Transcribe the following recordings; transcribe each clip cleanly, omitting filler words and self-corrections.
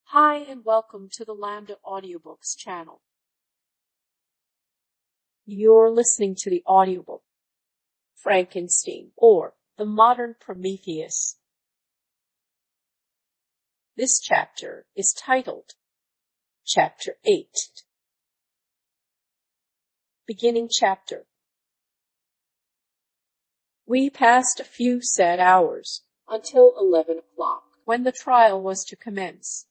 Hi and welcome to the Lambda Audiobooks channel. You're listening to the audiobook Frankenstein or the Modern Prometheus. This chapter is titled Chapter 8. Beginning chapter. We passed a few sad hours until 11 o'clock, when the trial was to commence.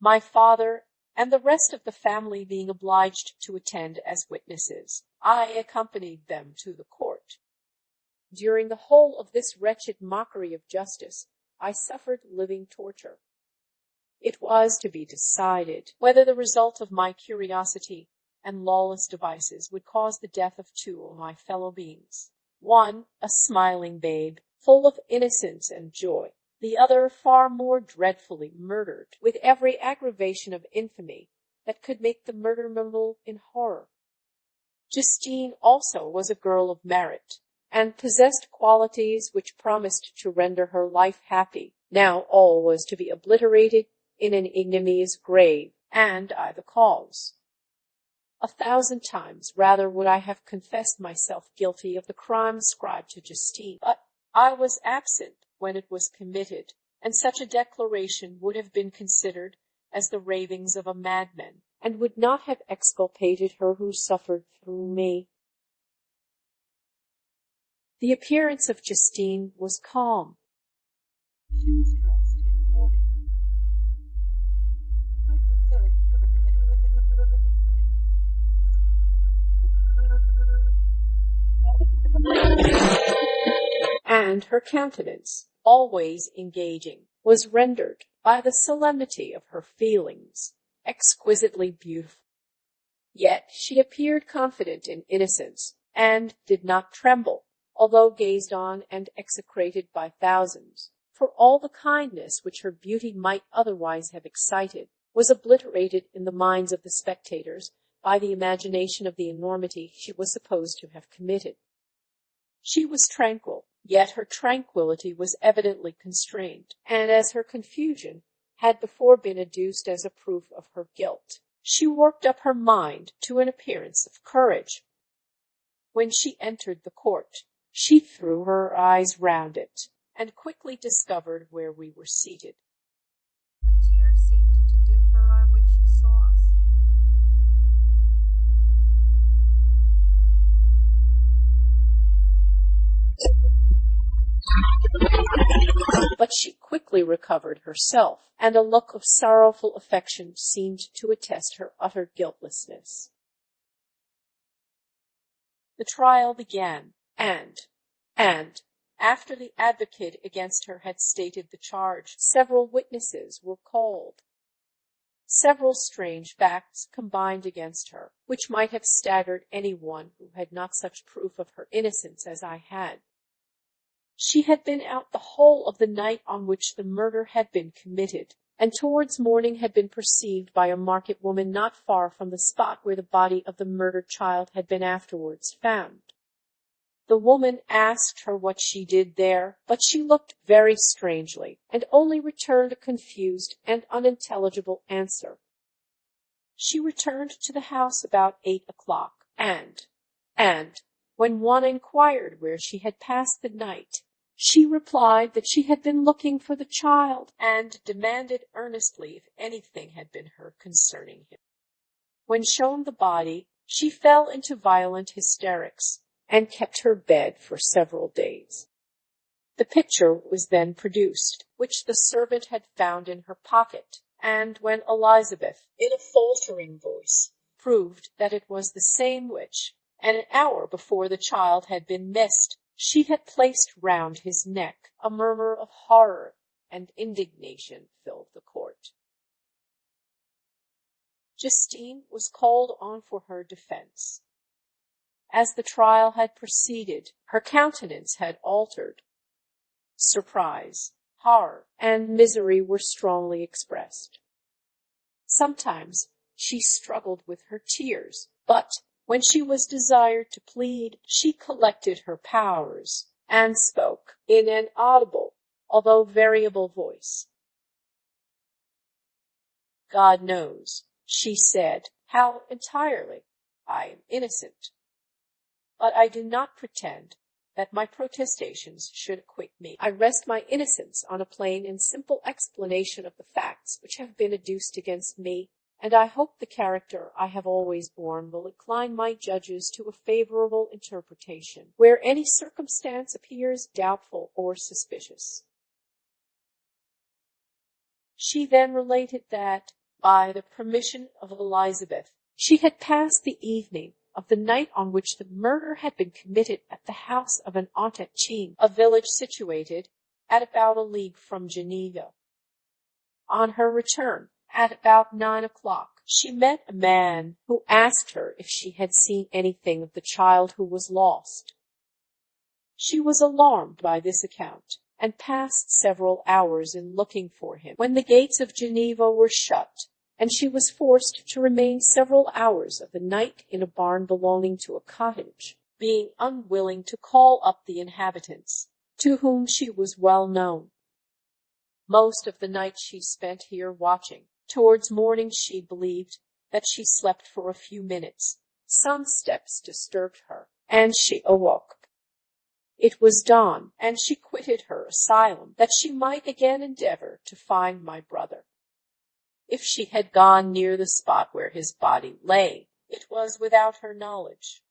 My father and the rest of the family being obliged to attend as witnesses, I accompanied them to the court. During the whole of this wretched mockery of justice, I suffered living torture. It was to be decided whether the result of my curiosity and lawless devices would cause the death of two of my fellow beings. One, a smiling babe, full of innocence and joy. The other far more dreadfully murdered, with every aggravation of infamy that could make the murder memorable in horror. Justine also was a girl of merit, and possessed qualities which promised to render her life happy. Now all was to be obliterated in an ignominious grave, and I the cause. 1,000 times rather would I have confessed myself guilty of the crime ascribed to Justine, but I was absent when it was committed, and such a declaration would have been considered as the ravings of a madman, and would not have exculpated her who suffered through me. The appearance of Justine was calm. She was dressed in mourning. And her countenance, always engaging, was rendered, by the solemnity of her feelings, exquisitely beautiful. Yet she appeared confident in innocence, and did not tremble, although gazed on and execrated by thousands, for all the kindness which her beauty might otherwise have excited was obliterated in the minds of the spectators by the imagination of the enormity she was supposed to have committed. She was tranquil, yet her tranquillity was evidently constrained, and as her confusion had before been adduced as a proof of her guilt, she worked up her mind to an appearance of courage. When she entered the court, she threw her eyes round it, and quickly discovered where we were seated. A tear seemed to dim her eye when she saw us. But she quickly recovered herself, and a look of sorrowful affection seemed to attest her utter guiltlessness. The trial began, and, after the advocate against her had stated the charge, several witnesses were called. Several strange facts combined against her, which might have staggered any one who had not such proof of her innocence as I had. She had been out the whole of the night on which the murder had been committed, and towards morning had been perceived by a market woman not far from the spot where the body of the murdered child had been afterwards found. The woman asked her what she did there, but she looked very strangely, and only returned a confused and unintelligible answer. She returned to the house about 8 o'clock, and, when one inquired where she had passed the night, she replied that she had been looking for the child, and demanded earnestly if anything had been heard concerning him. When shown the body, she fell into violent hysterics, and kept her bed for several days. The picture was then produced, which the servant had found in her pocket, and when Elizabeth, in a faltering voice, proved that it was the same which, an hour before the child had been missed, she had placed round his neck, a murmur of horror and indignation filled the court. Justine was called on for her defense. As the trial had proceeded, her countenance had altered. Surprise, horror, and misery were strongly expressed. Sometimes she struggled with her tears, but when she was desired to plead, she collected her powers and spoke in an audible, although variable voice. God knows, she said, how entirely I am innocent. But I do not pretend that my protestations should acquit me. I rest my innocence on a plain and simple explanation of the facts which have been adduced against me, and I hope the character I have always borne will incline my judges to a favorable interpretation, where any circumstance appears doubtful or suspicious. She then related that, by the permission of Elizabeth, she had passed the evening of the night on which the murder had been committed at the house of an aunt at Chine, a village situated at about a league from Geneva. On her return, at about 9 o'clock, she met a man who asked her if she had seen anything of the child who was lost. She was alarmed by this account, and passed several hours in looking for him, when the gates of Geneva were shut, and she was forced to remain several hours of the night in a barn belonging to a cottage, being unwilling to call up the inhabitants, to whom she was well known. Most of the night she spent here watching. Towards morning she believed that she slept for a few minutes. Some steps disturbed her, and she awoke. It was dawn, and she quitted her asylum, that she might again endeavor to find my brother. If she had gone near the spot where his body lay, it was without her knowledge.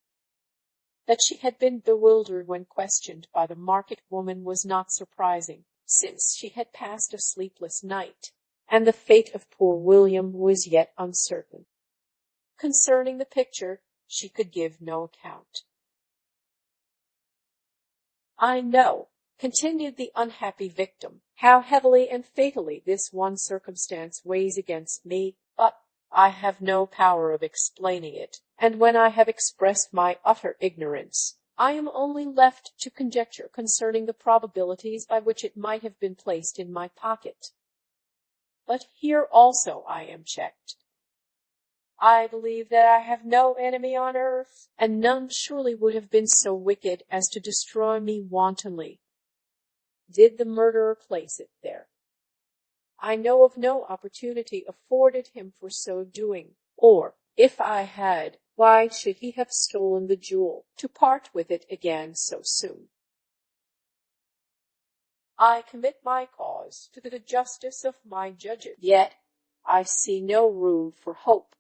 That she had been bewildered when questioned by the market woman was not surprising, since she had passed a sleepless night, and the fate of poor William was yet uncertain. Concerning the picture, she could give no account. I know, continued the unhappy victim, how heavily and fatally this one circumstance weighs against me, but I have no power of explaining it, and when I have expressed my utter ignorance, I am only left to conjecture concerning the probabilities by which it might have been placed in my pocket. But here also I am checked. I believe that I have no enemy on earth, and none surely would have been so wicked as to destroy me wantonly. Did the murderer place it there? I know of no opportunity afforded him for so doing, or, if I had, why should he have stolen the jewel, to part with it again so soon? I commit my cause to the justice of my judges, yet I see no room for hope.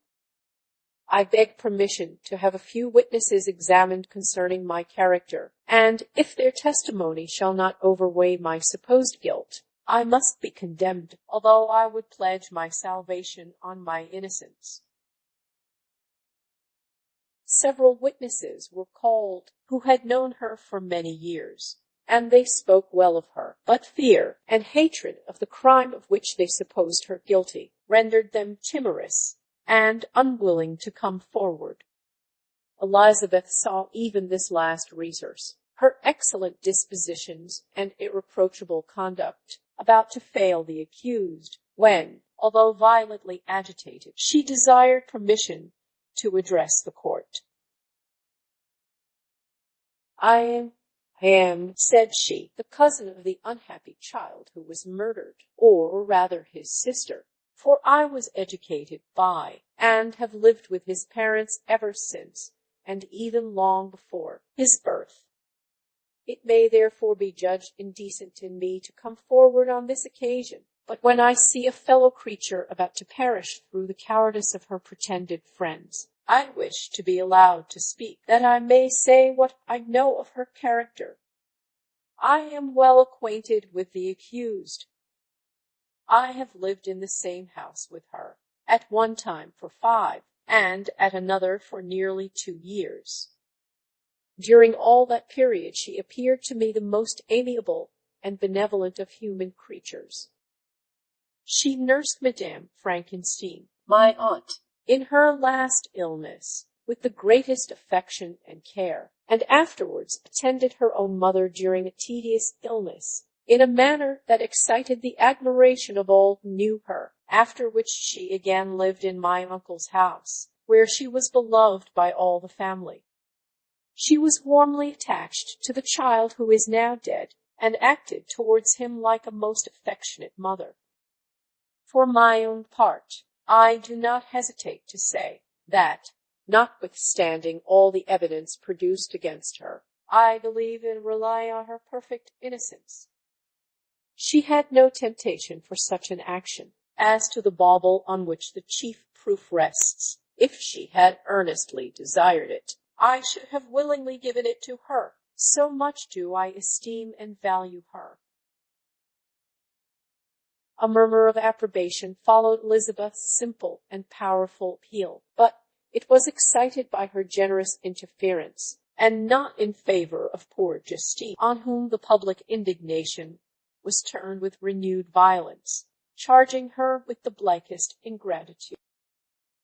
I beg permission to have a few witnesses examined concerning my character, and if their testimony shall not overweigh my supposed guilt, I must be condemned, although I would pledge my salvation on my innocence. Several witnesses were called who had known her for many years, and they spoke well of her, but fear and hatred of the crime of which they supposed her guilty rendered them timorous and unwilling to come forward. Elizabeth saw even this last resource, her excellent dispositions and irreproachable conduct, about to fail the accused, when, although violently agitated, she desired permission to address the court. I am, said she, the cousin of the unhappy child who was murdered, or rather his sister, for I was educated by, and have lived with his parents ever since, and even long before his birth. It may therefore be judged indecent in me to come forward on this occasion, but when I see a fellow creature about to perish through the cowardice of her pretended friends, I wish to be allowed to speak, that I may say what I know of her character. I am well acquainted with the accused. I have lived in the same house with her, at one time for 5, and at another for nearly 2 years. During all that period she appeared to me the most amiable and benevolent of human creatures. She nursed Madame Frankenstein, my aunt, in her last illness, with the greatest affection and care, and afterwards attended her own mother during a tedious illness, in a manner that excited the admiration of all who knew her, after which she again lived in my uncle's house, where she was beloved by all the family. She was warmly attached to the child who is now dead, and acted towards him like a most affectionate mother. For my own part, I do not hesitate to say that, notwithstanding all the evidence produced against her, I believe and rely on her perfect innocence. She had no temptation for such an action. As to the bauble on which the chief proof rests, if she had earnestly desired it, I should have willingly given it to her. So much do I esteem and value her. A murmur of approbation followed Elizabeth's simple and powerful appeal, but it was excited by her generous interference, and not in favor of poor Justine, on whom the public indignation was turned with renewed violence, charging her with the blackest ingratitude.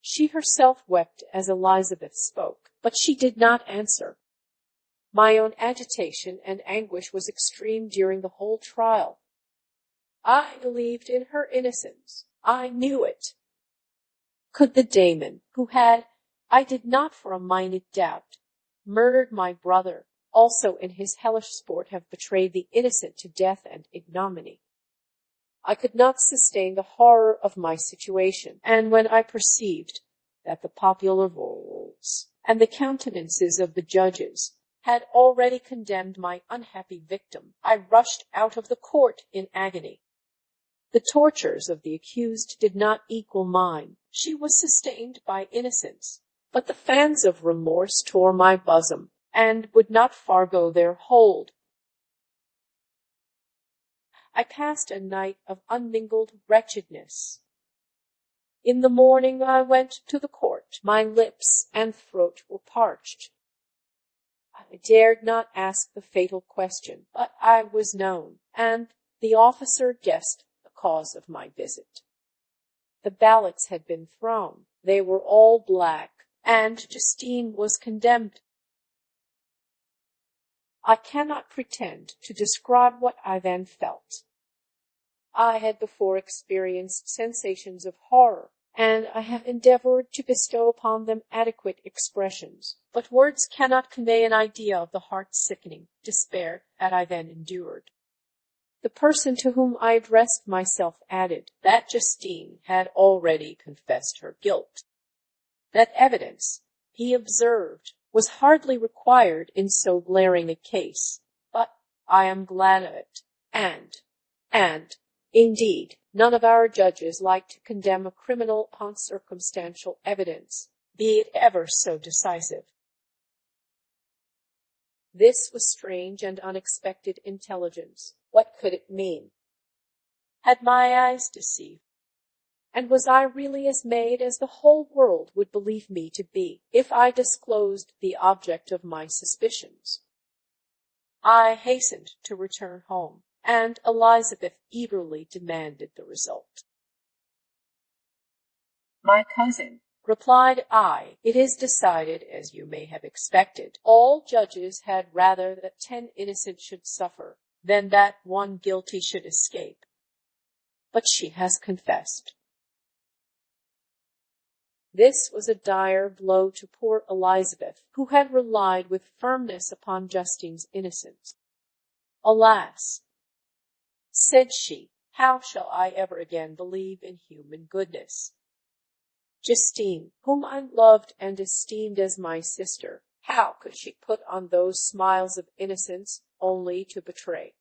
She herself wept as Elizabeth spoke, but she did not answer. My own agitation and anguish was extreme during the whole trial. I believed in her innocence. I knew it. Could the Damon, who had, I did not for a minute doubt, murdered my brother, also in his hellish sport have betrayed the innocent to death and ignominy? I could not sustain the horror of my situation, and when I perceived that the popular votes and the countenances of the judges had already condemned my unhappy victim, I rushed out of the court in agony. The tortures of the accused did not equal mine. She was sustained by innocence, but the fans of remorse tore my bosom, and would not forego their hold. I passed a night of unmingled wretchedness. In the morning I went to the court. My lips and throat were parched. I dared not ask the fatal question, but I was known, and the officer guessed the cause of my visit. The ballots had been thrown. They were all black, and Justine was condemned. I cannot pretend to describe what I then felt. I had before experienced sensations of horror, and I have endeavored to bestow upon them adequate expressions, but words cannot convey an idea of the heart-sickening despair that I then endured. The person to whom I addressed myself added that Justine had already confessed her guilt. That evidence, he observed, was hardly required in so glaring a case, but I am glad of it, and, indeed, none of our judges like to condemn a criminal upon circumstantial evidence, be it ever so decisive. This was strange and unexpected intelligence. What could it mean? Had my eyes deceived? And was I really as made as the whole world would believe me to be, if I disclosed the object of my suspicions? I hastened to return home, and Elizabeth eagerly demanded the result. My cousin, replied I, it is decided, as you may have expected. All judges had rather that 10 innocent should suffer than that one guilty should escape. But she has confessed. This was a dire blow to poor Elizabeth, who had relied with firmness upon Justine's innocence. Alas, said she, how shall I ever again believe in human goodness? Justine, whom I loved and esteemed as my sister, how could she put on those smiles of innocence only to betray?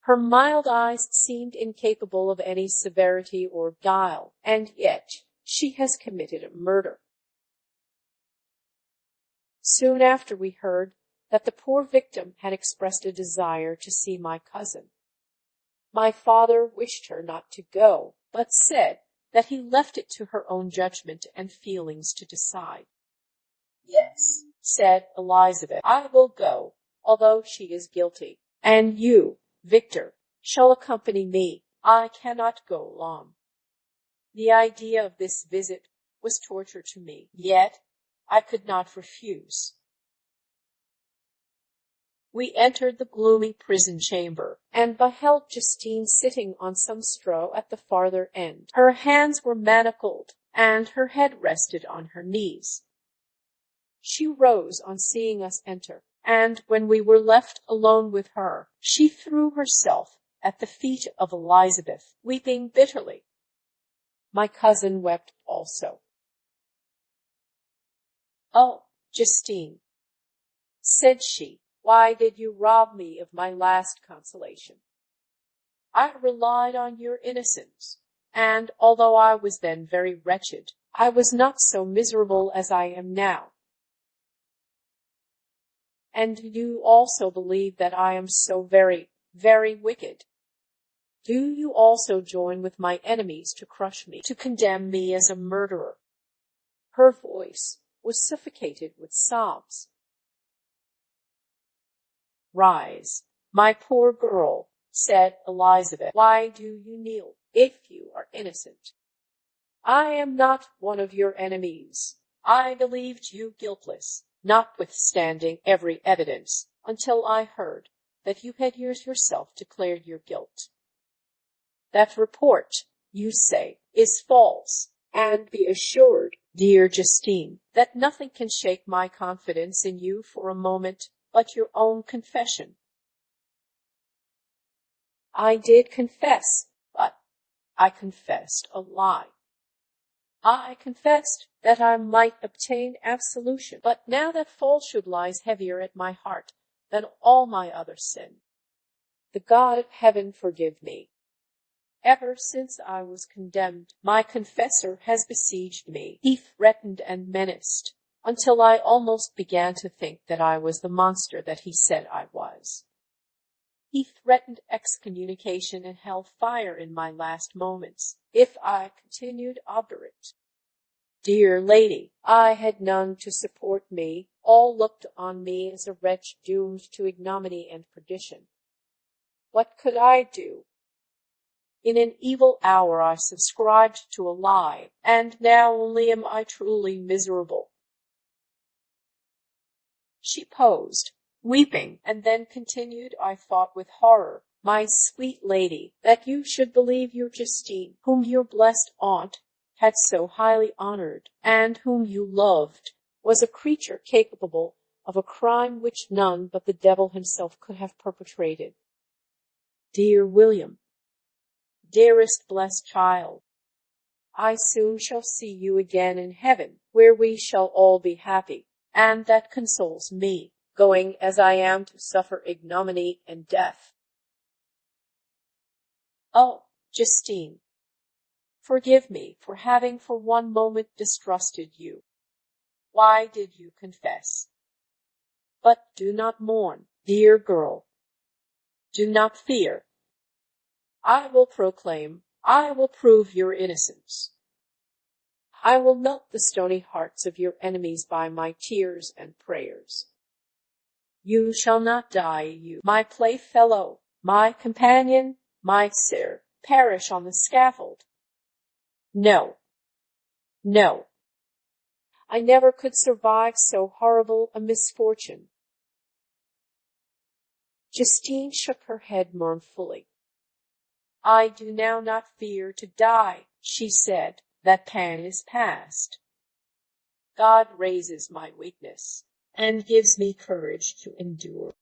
Her mild eyes seemed incapable of any severity or guile, and yet she has committed a murder. Soon after we heard that the poor victim had expressed a desire to see my cousin. My father wished her not to go, but said that he left it to her own judgment and feelings to decide. Yes, said Elizabeth, I will go, although she is guilty, and you, Victor, shall accompany me. I cannot go alone. The idea of this visit was torture to me, yet I could not refuse. We entered the gloomy prison chamber, and beheld Justine sitting on some straw at the farther end. Her hands were manacled, and her head rested on her knees. She rose on seeing us enter, and when we were left alone with her, she threw herself at the feet of Elizabeth, weeping bitterly. My cousin wept also. "Oh, Justine," said she, "why did you rob me of my last consolation? I relied on your innocence, and although I was then very wretched, I was not so miserable as I am now. And do you also believe that I am so very, very wicked? Do you also join with my enemies to crush me, to condemn me as a murderer?" Her voice was suffocated with sobs. "Rise, my poor girl," said Elizabeth. "Why do you kneel, if you are innocent? I am not one of your enemies. I believed you guiltless, notwithstanding every evidence, until I heard that you had yourself declared your guilt. That report, you say, is false, and be assured, dear Justine, that nothing can shake my confidence in you for a moment but your own confession." "I did confess, but I confessed a lie. I confessed that I might obtain absolution, but now that falsehood lies heavier at my heart than all my other sin. The God of heaven forgive me. Ever since I was condemned, my confessor has besieged me. He threatened and menaced, until I almost began to think that I was the monster that he said I was. He threatened excommunication and hell fire in my last moments, if I continued obdurate. Dear lady, I had none to support me. All looked on me as a wretch doomed to ignominy and perdition. What could I do? In an evil hour I subscribed to a lie, and now only am I truly miserable." She paused, weeping, and then continued, "I thought with horror, my sweet lady, that you should believe your Justine, whom your blessed aunt had so highly honored, and whom you loved, was a creature capable of a crime which none but the devil himself could have perpetrated. Dear William, dearest blessed child, I soon shall see you again in heaven, where we shall all be happy, and that consoles me, going as I am to suffer ignominy and death. Oh, Justine, forgive me for having for one moment distrusted you. Why did you confess? But do not mourn, dear girl. Do not fear. I will prove your innocence. I will melt the stony hearts of your enemies by my tears and prayers. You shall not die, you, my playfellow, my companion, my sire, perish on the scaffold. No, no, I never could survive so horrible a misfortune." Justine shook her head mournfully. "I do now not fear to die," she said. "That pan is past. God raises my weakness, and gives me courage to endure.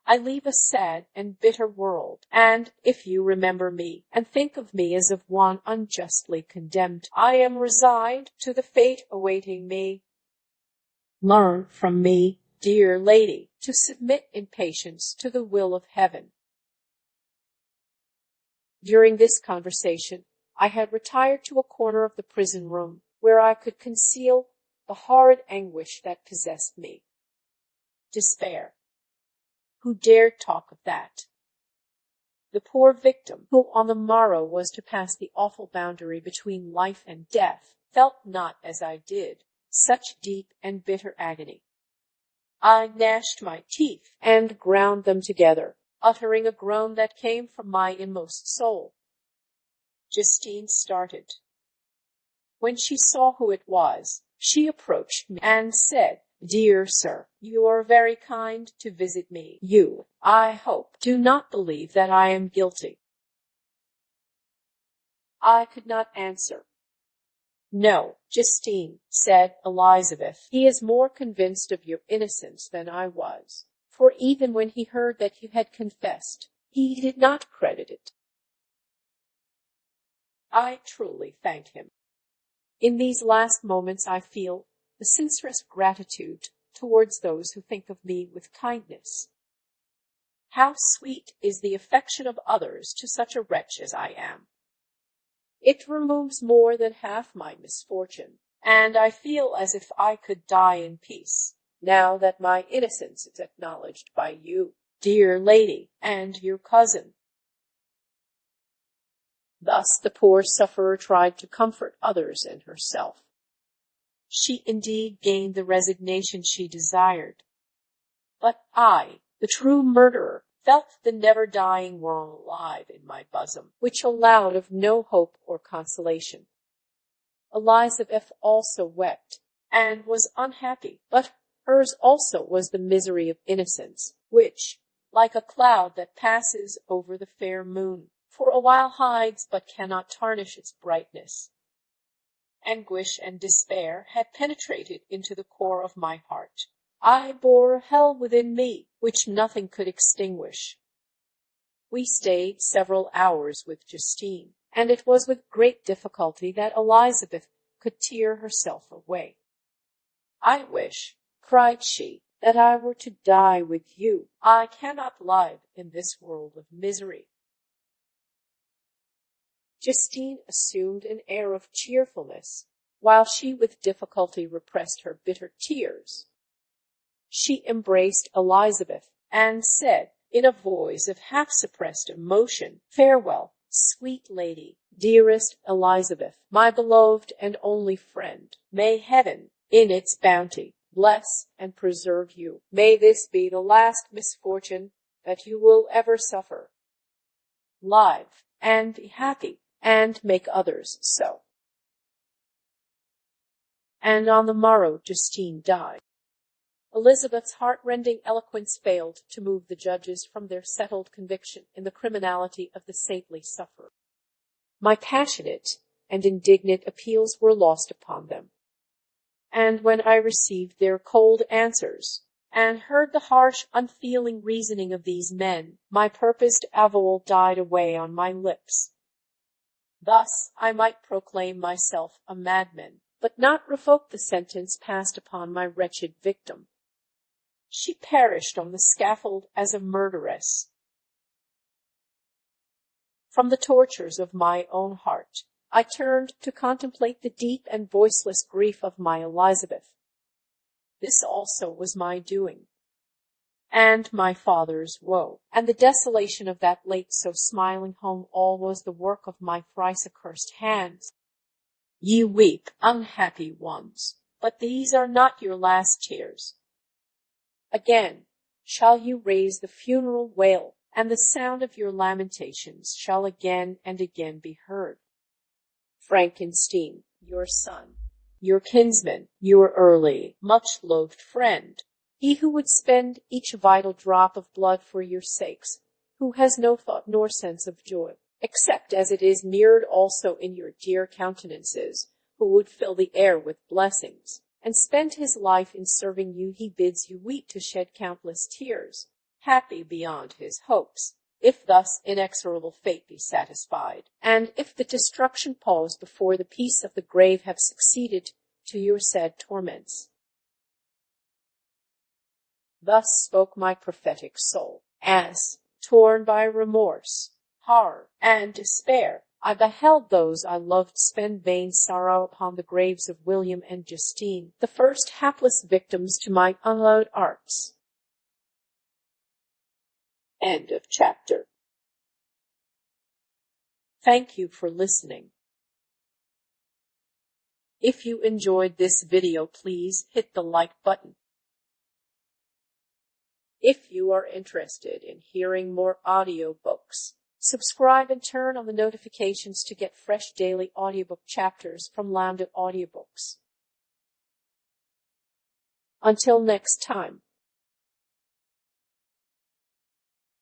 I leave a sad and bitter world, and if you remember me, and think of me as of one unjustly condemned, I am resigned to the fate awaiting me. Learn from me, dear lady, to submit in patience to the will of heaven." During this conversation, I had retired to a corner of the prison room, where I could conceal the horrid anguish that possessed me. Despair. Who dared talk of that? The poor victim, who on the morrow was to pass the awful boundary between life and death, felt not, as I did, such deep and bitter agony. I gnashed my teeth and ground them together, uttering a groan that came from my inmost soul. Justine started. When she saw who it was, she approached me and said, "Dear sir, you are very kind to visit me. You, I hope, do not believe that I am guilty." I could not answer. "No, Justine," said Elizabeth, "he is more convinced of your innocence than I was, for even when he heard that you had confessed, he did not credit it. I truly thank him. In these last moments I feel the sincerest gratitude towards those who think of me with kindness. How sweet is the affection of others to such a wretch as I am! It removes more than half my misfortune, and I feel as if I could die in peace, now that my innocence is acknowledged by you, dear lady, and your cousin. Thus the poor sufferer tried to comfort others and herself. She indeed gained the resignation she desired. But I, the true murderer, felt the never-dying wrong alive in my bosom, which allowed of no hope or consolation. Elizabeth also wept, and was unhappy, but hers also was the misery of innocence, which, like a cloud that passes over the fair moon, for a while hides but cannot tarnish its brightness. Anguish and despair had penetrated into the core of my heart. I bore hell within me, which nothing could extinguish. We stayed several hours with Justine, and it was with great difficulty that Elizabeth could tear herself away. I wish, cried she, that I were to die with you. I cannot live in this world of misery. Justine assumed an air of cheerfulness, while she with difficulty repressed her bitter tears. She embraced Elizabeth, and said, in a voice of half-suppressed emotion, "Farewell, sweet lady, dearest Elizabeth, my beloved and only friend. May heaven, in its bounty, bless and preserve you. May this be the last misfortune that you will ever suffer. Live, and be happy, and make others so." And on the morrow Justine died. Elizabeth's heart-rending eloquence failed to move the judges from their settled conviction in the criminality of the saintly sufferer. My passionate and indignant appeals were lost upon them. And when I received their cold answers, and heard the harsh, unfeeling reasoning of these men, my purposed avowal died away on my lips. Thus I might proclaim myself a madman, but not revoke the sentence passed upon my wretched victim. She perished on the scaffold as a murderess. From the tortures of my own heart, I turned to contemplate the deep and voiceless grief of my Elizabeth. This also was my doing, and my father's woe, and the desolation of that late so smiling home, all was the work of my thrice accursed hands. Ye weep, unhappy ones, but these are not your last tears. Again shall you raise the funeral wail, and the sound of your lamentations shall again and again be heard. Frankenstein, your son, your kinsman, your early, much-loathed friend, he who would spend each vital drop of blood for your sakes, who has no thought nor sense of joy, except as it is mirrored also in your dear countenances, who would fill the air with blessings, and spend his life in serving you, he bids you weep to shed countless tears, happy beyond his hopes, if thus inexorable fate be satisfied, and if the destruction pause before the peace of the grave have succeeded to your sad torments. Thus spoke my prophetic soul, as, torn by remorse, horror, and despair, I beheld those I loved spend vain sorrow upon the graves of William and Justine, the first hapless victims to my unallowed arts. End of chapter. Thank you for listening. If you enjoyed this video, please hit the like button. If you are interested in hearing more audiobooks, subscribe and turn on the notifications to get fresh daily audiobook chapters from Lambda Audiobooks. Until next time.